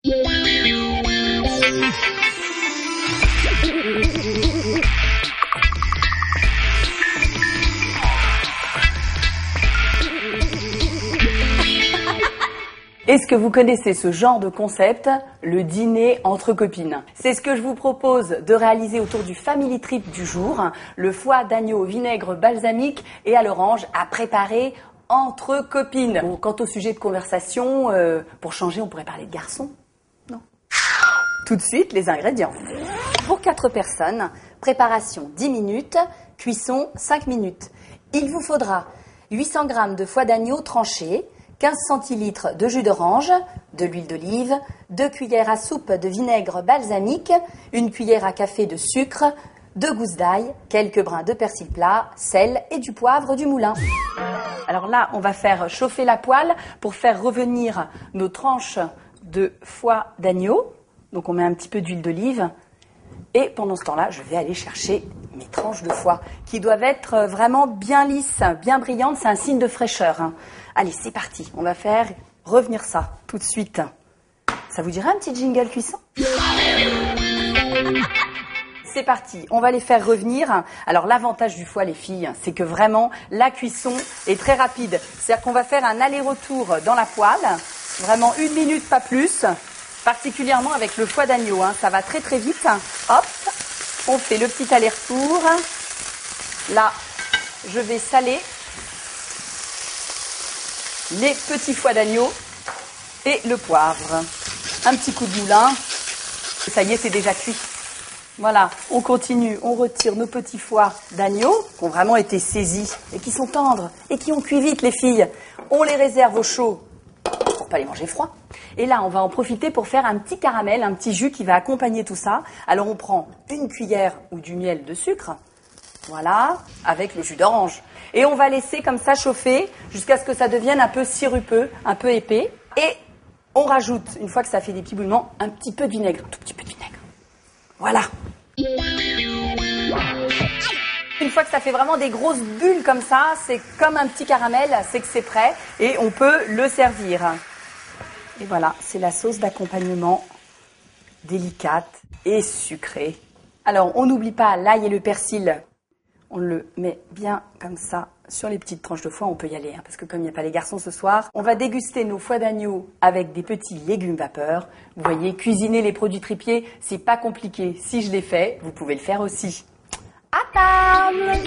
Est-ce que vous connaissez ce genre de concept, le dîner entre copines? C'est ce que je vous propose de réaliser autour du Family Trip du jour, le foie d'agneau au vinaigre balsamique et à l'orange à préparer entre copines. Bon, quant au sujet de conversation, pour changer, on pourrait parler de garçons? Non. Tout de suite, les ingrédients. Pour 4 personnes, préparation 10 minutes, cuisson 5 minutes. Il vous faudra 800 g de foie d'agneau tranché, 15 centilitres de jus d'orange, de l'huile d'olive, 2 cuillères à soupe de vinaigre balsamique, 1 cuillère à café de sucre, 2 gousses d'ail, quelques brins de persil plat, sel et du poivre du moulin. Alors là, on va faire chauffer la poêle pour faire revenir nos tranches de foie d'agneau. Donc on met un petit peu d'huile d'olive. Et pendant ce temps-là, je vais aller chercher mes tranches de foie qui doivent être vraiment bien lisses, bien brillantes. C'est un signe de fraîcheur, hein. Allez, c'est parti. On va faire revenir ça tout de suite. Ça vous dirait un petit jingle cuisson? C'est parti. On va les faire revenir. Alors, l'avantage du foie, les filles, c'est que vraiment, la cuisson est très rapide. C'est-à-dire qu'on va faire un aller-retour dans la poêle. Vraiment 1 minute, pas plus. Particulièrement avec le foie d'agneau, hein. Ça va très très vite. Hop, on fait le petit aller-retour. Là, je vais saler les petits foies d'agneau et le poivre. Un petit coup de moulin. Ça y est, c'est déjà cuit. Voilà, on continue, on retire nos petits foies d'agneau qui ont vraiment été saisis et qui sont tendres et qui ont cuit vite, les filles. On les réserve au chaud pour pas les manger froids. Et là, on va en profiter pour faire un petit caramel, un petit jus qui va accompagner tout ça. Alors, on prend 1 cuillère ou du miel de sucre, voilà, avec le jus d'orange. Et on va laisser comme ça chauffer jusqu'à ce que ça devienne un peu sirupeux, un peu épais. Et on rajoute, une fois que ça fait des petits bouillonnements, un petit peu de vinaigre, un tout petit peu de vinaigre. Voilà. Une fois que ça fait vraiment des grosses bulles comme ça, c'est comme un petit caramel, c'est que c'est prêt et on peut le servir. Et voilà, c'est la sauce d'accompagnement délicate et sucrée. Alors, on n'oublie pas l'ail et le persil. On le met bien comme ça sur les petites tranches de foie. On peut y aller, hein, parce que comme il n'y a pas les garçons ce soir, on va déguster nos foies d'agneau avec des petits légumes vapeur. Vous voyez, cuisiner les produits tripiers, c'est pas compliqué. Si je l'ai fait, vous pouvez le faire aussi. À table!